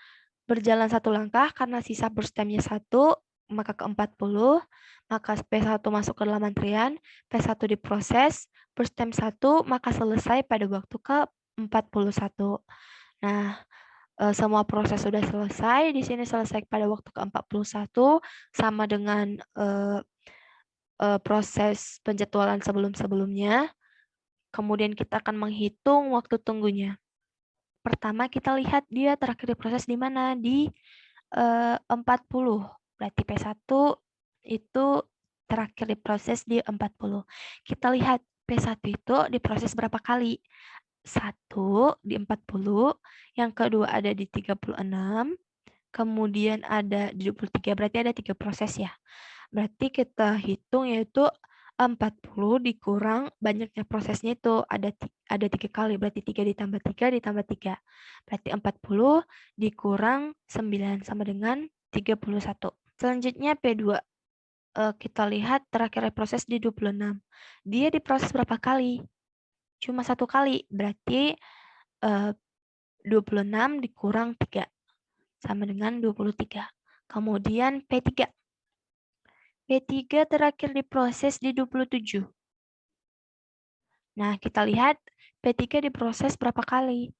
berjalan 1 langkah karena sisa burst time-nya 1, maka ke 40, maka P1 masuk ke dalam antrian, P1 diproses, burst time 1, maka selesai pada waktu ke 41. Nah, semua proses sudah selesai. Di sini selesai pada waktu ke-41 sama dengan proses penjadwalan sebelum-sebelumnya. Kemudian kita akan menghitung waktu tunggunya. Pertama kita lihat dia terakhir diproses di mana? Di 40. Berarti P1 itu terakhir diproses di 40. Kita lihat P1 itu diproses berapa kali? 1 di 40, yang kedua ada di 36, kemudian ada di 23, berarti ada 3 proses ya. Berarti kita hitung yaitu 40 dikurang banyaknya prosesnya itu ada 3 kali, berarti 3 ditambah 3 ditambah 3. Berarti 40 dikurang 9 sama dengan 31. Selanjutnya P2. Kita lihat terakhir proses di 26. Dia diproses berapa kali? Cuma 1 kali, berarti 26 dikurang 3 sama dengan 23. Kemudian P3. P3 terakhir diproses di 27. Nah, kita lihat P3 diproses berapa kali?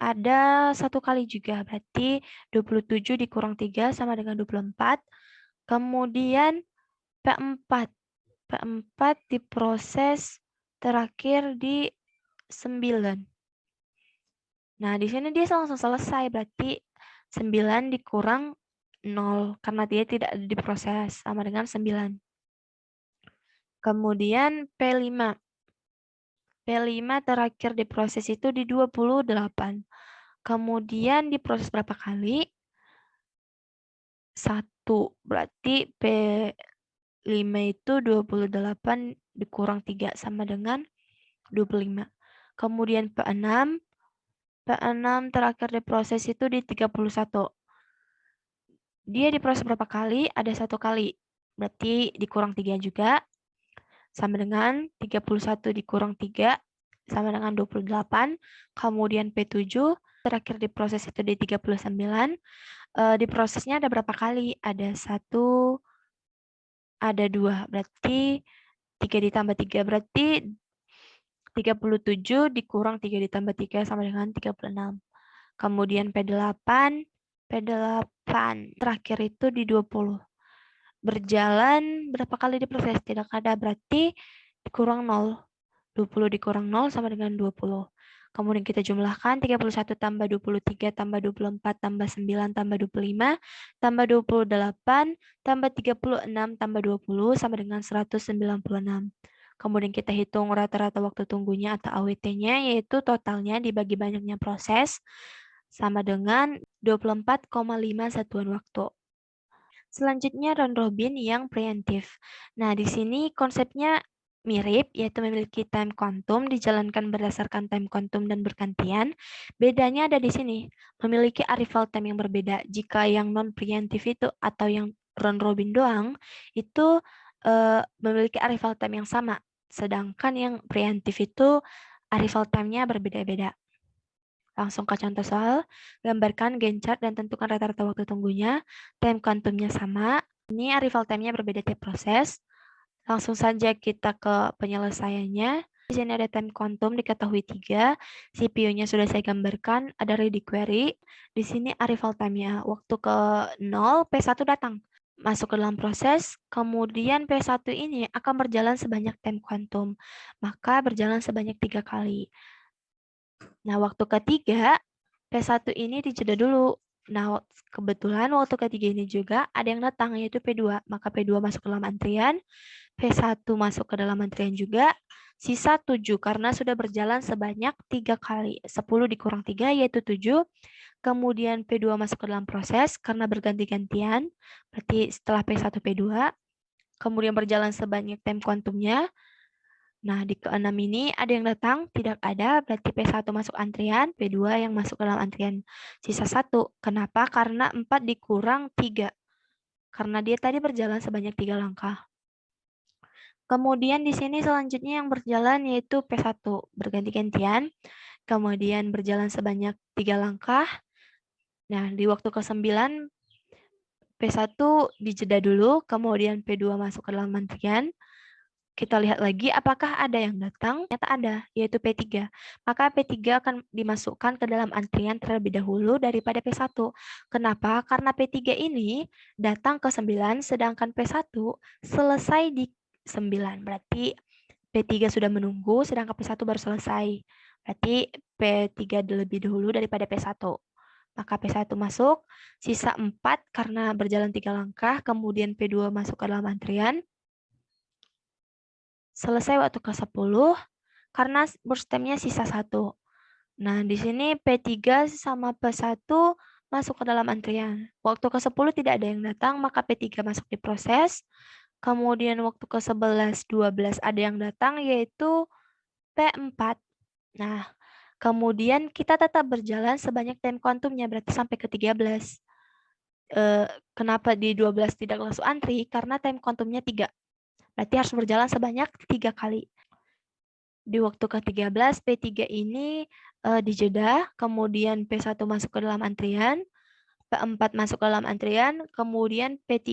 Ada 1 kali juga, berarti 27 dikurang 3 sama dengan 24. Kemudian P4. P4 diproses terakhir di 9. Nah, di sini dia langsung selesai, berarti 9 dikurang 0, karena dia tidak diproses, sama dengan 9. Kemudian P5. P5 terakhir diproses itu di 28. Kemudian diproses berapa kali? 1, berarti P5 itu 28 dikurang 3 sama dengan 25. Kemudian P6. P6 terakhir diproses itu di 31. Dia diproses berapa kali? Ada 1 kali. Berarti dikurang 3 juga. Sama dengan 31 dikurang 3 sama dengan 28. Kemudian P7 terakhir diproses itu di 39. Diprosesnya ada berapa kali? Ada 1, ada 2. Berarti 3 ditambah 3 berarti 37 dikurang 3 ditambah 3 sama dengan 36. Kemudian P8 terakhir itu di 20. Berjalan berapa kali diproses? Tidak ada, berarti dikurang 0. 20 dikurang 0 sama dengan 20. Kemudian kita jumlahkan 31 tambah 23 tambah 24 tambah 9 tambah 25 tambah 28 tambah 36 tambah 20 sama dengan 196. Kemudian kita hitung rata-rata waktu tunggunya atau AWT-nya, yaitu totalnya dibagi banyaknya proses sama dengan 24,5 satuan waktu. Selanjutnya round robin yang preemptif. Nah, di sini konsepnya mirip, yaitu memiliki time quantum, dijalankan berdasarkan time quantum dan bergantian. Bedanya ada di sini, memiliki arrival time yang berbeda. Jika yang non-preemptif itu atau yang round robin doang, itu memiliki arrival time yang sama. Sedangkan yang preemptif itu arrival time-nya berbeda-beda. Langsung ke contoh soal, gambarkan Gantt chart dan tentukan rata-rata waktu tunggunya, time quantumnya sama. Ini arrival time-nya berbeda tiap proses. Langsung saja kita ke penyelesaiannya. Di sini ada time quantum diketahui 3, CPU-nya sudah saya gambarkan, ada ready query. Di sini arrival time-nya, waktu ke 0, P1 datang. Masuk ke dalam proses, kemudian P1 ini akan berjalan sebanyak time quantum. Maka berjalan sebanyak 3 kali. Nah, waktu ketiga, P1 ini dijeda dulu. Nah, kebetulan waktu ketiga ini juga ada yang datang, yaitu P2. Maka P2 masuk ke dalam antrian, P1 masuk ke dalam antrian juga, sisa 7 karena sudah berjalan sebanyak 3 kali. 10 dikurang 3 yaitu 7. Kemudian P2 masuk ke dalam proses karena berganti-gantian, berarti setelah P1 P2. Kemudian berjalan sebanyak time kuantumnya, Nah, di ke-6 ini ada yang datang? Tidak ada, berarti P1 masuk antrian, P2 yang masuk ke dalam antrian. Sisa 1. Kenapa? Karena 4 dikurang 3. Karena dia tadi berjalan sebanyak 3 langkah. Kemudian di sini selanjutnya yang berjalan yaitu P1. Berganti-gantian. Kemudian berjalan sebanyak 3 langkah. Nah, di waktu ke-9, P1 dijeda dulu, kemudian P2 masuk ke dalam antrian. Kita lihat lagi apakah ada yang datang. Ternyata ada, yaitu P3. Maka P3 akan dimasukkan ke dalam antrian terlebih dahulu daripada P1. Kenapa? Karena P3 ini datang ke 9, sedangkan P1 selesai di 9. Berarti P3 sudah menunggu, sedangkan P1 baru selesai. Berarti P3 lebih dahulu daripada P1. Maka P1 masuk, sisa 4 karena berjalan 3 langkah, kemudian P2 masuk ke dalam antrian. Selesai waktu ke-10 karena burst time-nya sisa 1. Nah, di sini P3 sama P1 masuk ke dalam antrian. Waktu ke-10 tidak ada yang datang, maka P3 masuk di proses. Kemudian waktu ke-11, 12 ada yang datang, yaitu P4. Nah, kemudian kita tetap berjalan sebanyak time quantum-nya, berarti sampai ke 13. Kenapa di 12 tidak langsung antri? Karena time quantum-nya 3. Berarti harus berjalan sebanyak 3 kali. Di waktu ke-13, P3 ini dijeda, kemudian P1 masuk ke dalam antrian, P4 masuk ke dalam antrian, kemudian P3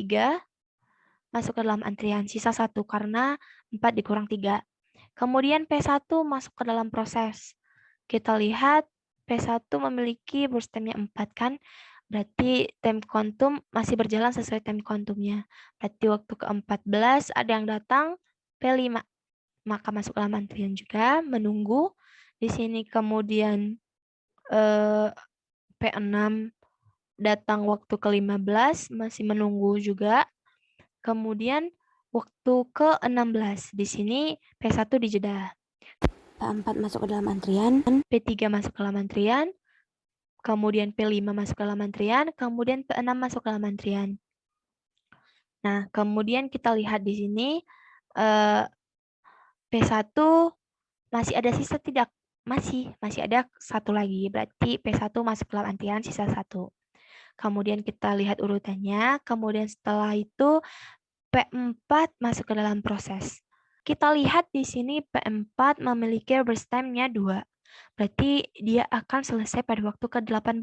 masuk ke dalam antrian, sisa 1 karena 4 dikurang 3. Kemudian P1 masuk ke dalam proses. Kita lihat P1 memiliki burst time-nya 4 kan, berarti time quantum masih berjalan sesuai time quantum-nya. Berarti waktu ke-14 ada yang datang, P5. Maka masuk ke dalam antrian juga, menunggu. Di sini kemudian P6 datang waktu ke-15, masih menunggu juga. Kemudian waktu ke-16, di sini P1 dijeda. P4 masuk ke dalam antrian. P3 masuk ke dalam antrian, kemudian P5 masuk ke dalam antrian, kemudian P6 masuk ke dalam antrian. Nah, kemudian kita lihat di sini P1 masih ada sisa tidak? Masih ada 1 lagi. Berarti P1 masuk ke dalam antrian, sisa 1. Kemudian kita lihat urutannya. Kemudian setelah itu P4 masuk ke dalam proses. Kita lihat di sini P4 memiliki burst time-nya 2. Berarti dia akan selesai pada waktu ke-18.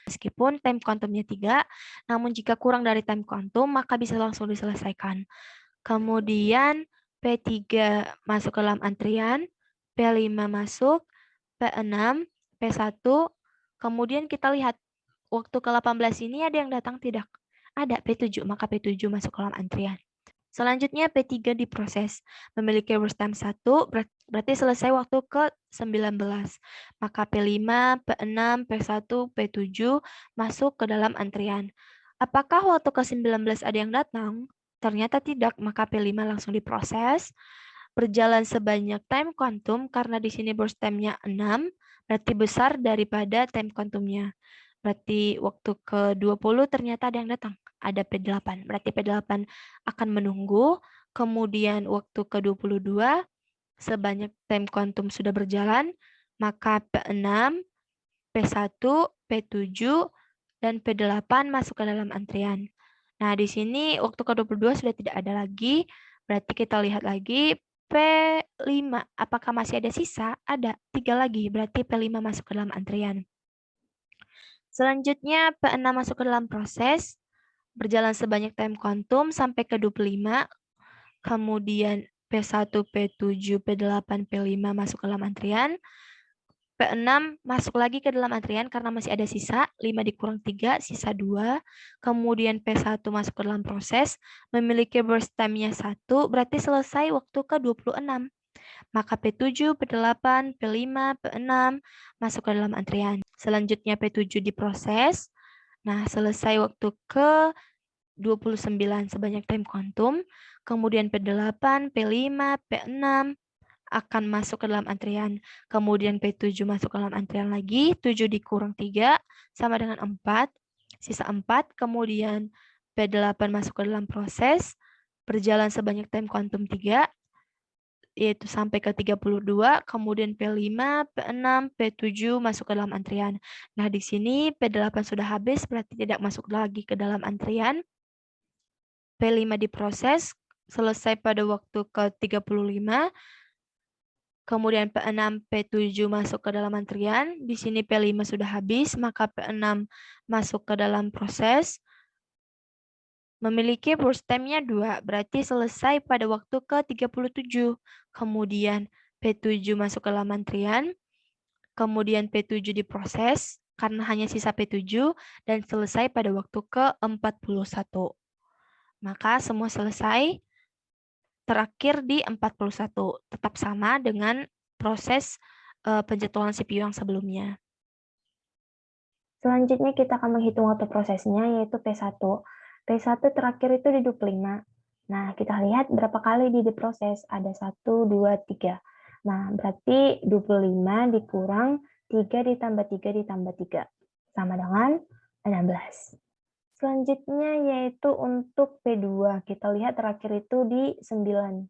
Meskipun time quantum-nya 3, namun jika kurang dari time quantum, maka bisa langsung diselesaikan. Kemudian P3 masuk ke dalam antrian, P5 masuk, P6, P1, kemudian kita lihat waktu ke-18 ini ada yang datang tidak? Ada P7, maka P7 masuk ke dalam antrian. Selanjutnya P3 diproses, memiliki burst time 1, berarti selesai waktu ke-19. Maka P5, P6, P1, P7 masuk ke dalam antrian. Apakah waktu ke-19 ada yang datang? Ternyata tidak, maka P5 langsung diproses. Berjalan sebanyak time quantum, karena di sini burst time-nya 6, berarti besar daripada time quantum-nya. Berarti waktu ke-20 ternyata ada yang datang. Ada P8. Berarti P8 akan menunggu. Kemudian waktu ke-22 sebanyak time quantum sudah berjalan. Maka P6, P1, P7, dan P8 masuk ke dalam antrian. Nah, di sini waktu ke-22 sudah tidak ada lagi. Berarti kita lihat lagi P5. Apakah masih ada sisa? Ada 3 lagi. Berarti P5 masuk ke dalam antrian. Selanjutnya P6 masuk ke dalam proses, berjalan sebanyak time quantum sampai ke 25, kemudian P1, P7, P8, P5 masuk ke dalam antrian, P6 masuk lagi ke dalam antrian karena masih ada sisa, 5 dikurang 3, sisa 2, kemudian P1 masuk ke dalam proses, memiliki burst time-nya 1, berarti selesai waktu ke 26. Maka P7, P8, P5, P6 masuk ke dalam antrian. Selanjutnya P7 diproses. Nah, selesai waktu ke 29 sebanyak time quantum. Kemudian P8, P5, P6 akan masuk ke dalam antrian. Kemudian P7 masuk ke dalam antrian lagi. 7 dikurang 3 sama dengan 4. Sisa 4. Kemudian P8 masuk ke dalam proses. Berjalan sebanyak time quantum 3. yaitu sampai ke 32, kemudian P5, P6, P7 masuk ke dalam antrian. Nah, di sini P8 sudah habis, berarti tidak masuk lagi ke dalam antrian. P5 diproses, selesai pada waktu ke-35, kemudian P6, P7 masuk ke dalam antrian. Di sini P5 sudah habis, maka P6 masuk ke dalam proses. Memiliki burst time-nya 2, berarti selesai pada waktu ke-37. Kemudian P7 masuk ke dalam antrian, kemudian P7 diproses karena hanya sisa P7 dan selesai pada waktu ke-41. Maka semua selesai, terakhir di 41, tetap sama dengan proses penjadwalan CPU yang sebelumnya. Selanjutnya kita akan menghitung waktu prosesnya, yaitu P1. P1 terakhir itu di 25. Nah, kita lihat berapa kali dia diproses. Ada 1, 2, 3. Nah, berarti 25 dikurang 3 ditambah 3 ditambah 3. Sama dengan 16. Selanjutnya yaitu untuk P2. Kita lihat terakhir itu di 9.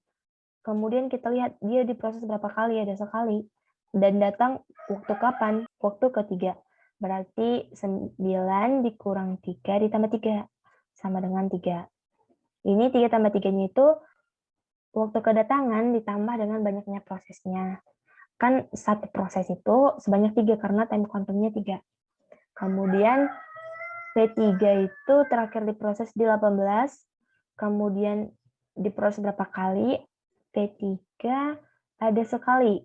Kemudian kita lihat dia diproses berapa kali, ada sekali. Dan datang waktu kapan? Waktu ketiga. Berarti 9 dikurang 3 ditambah 3. Sama dengan 3. Ini 3 tambah 3-nya itu waktu kedatangan ditambah dengan banyaknya prosesnya. Kan satu proses itu sebanyak 3 karena time quantum-nya 3. Kemudian P3 itu terakhir diproses di 18. Kemudian diproses berapa kali? P3 ada sekali.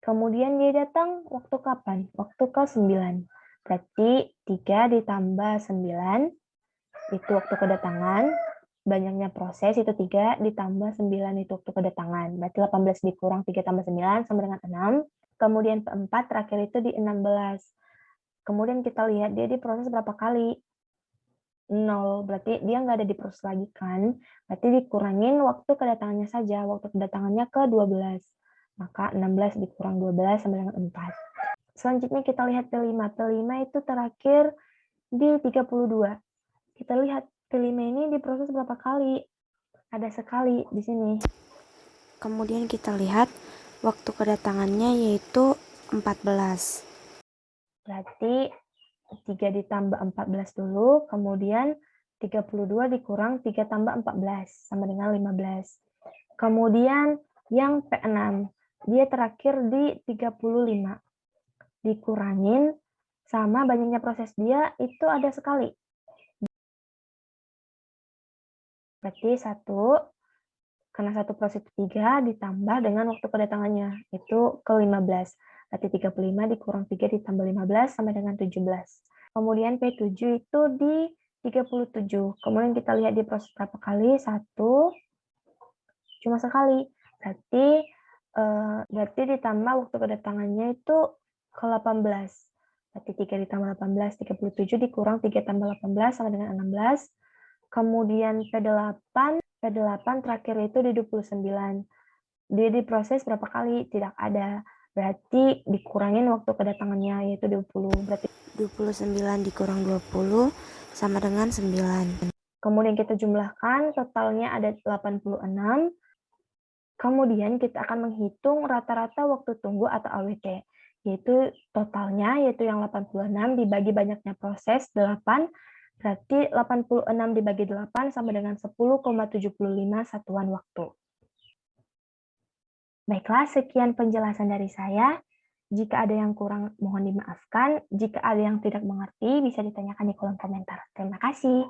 Kemudian dia datang waktu kapan? Waktu ke-9. Berarti 3 ditambah 9, itu waktu kedatangan. Banyaknya proses itu 3 ditambah 9 itu waktu kedatangan. Berarti 18 dikurang 3 tambah 9 sama dengan 6. Kemudian P4 terakhir itu di 16. Kemudian kita lihat dia diproses berapa kali? 0, berarti dia nggak ada diproses lagi kan? Berarti dikurangin waktu kedatangannya saja, waktu kedatangannya ke 12. Maka 16 dikurang 12 sama dengan 4. Selanjutnya kita lihat P5. P5 itu terakhir di 32. Kita lihat P5 ini diproses berapa kali? Ada sekali di sini. Kemudian kita lihat waktu kedatangannya yaitu 14. Berarti 3 ditambah 14 dulu, kemudian 32 dikurang 3 tambah 14, sama dengan 15. Kemudian yang P6, dia terakhir di 35. Dikurangin sama banyaknya proses dia itu ada sekali. Berarti 1, karena satu proses 3 ditambah dengan waktu kedatangannya, itu ke-15. Berarti 35 dikurang 3 ditambah 15 sama dengan 17. Kemudian P7 itu di 37. Kemudian kita lihat di proses berapa kali? 1, cuma sekali. Berarti ditambah waktu kedatangannya itu ke-18. Berarti 3 ditambah 18, 37 dikurang 3 tambah 18 sama dengan 16. Kemudian P8 terakhir itu di 29. Dia diproses berapa kali? Tidak ada. Berarti dikurangin waktu kedatangannya, yaitu 20. Berarti 29 dikurang 20 sama dengan 9. kemudian kita jumlahkan, totalnya ada 86. Kemudian kita akan menghitung rata-rata waktu tunggu atau AWT, yaitu totalnya, yaitu yang 86 dibagi banyaknya proses 8, berarti 86 dibagi 8 sama dengan 10,75 satuan waktu. Baiklah, sekian penjelasan dari saya. Jika ada yang kurang, mohon dimaafkan. Jika ada yang tidak mengerti, bisa ditanyakan di kolom komentar. Terima kasih.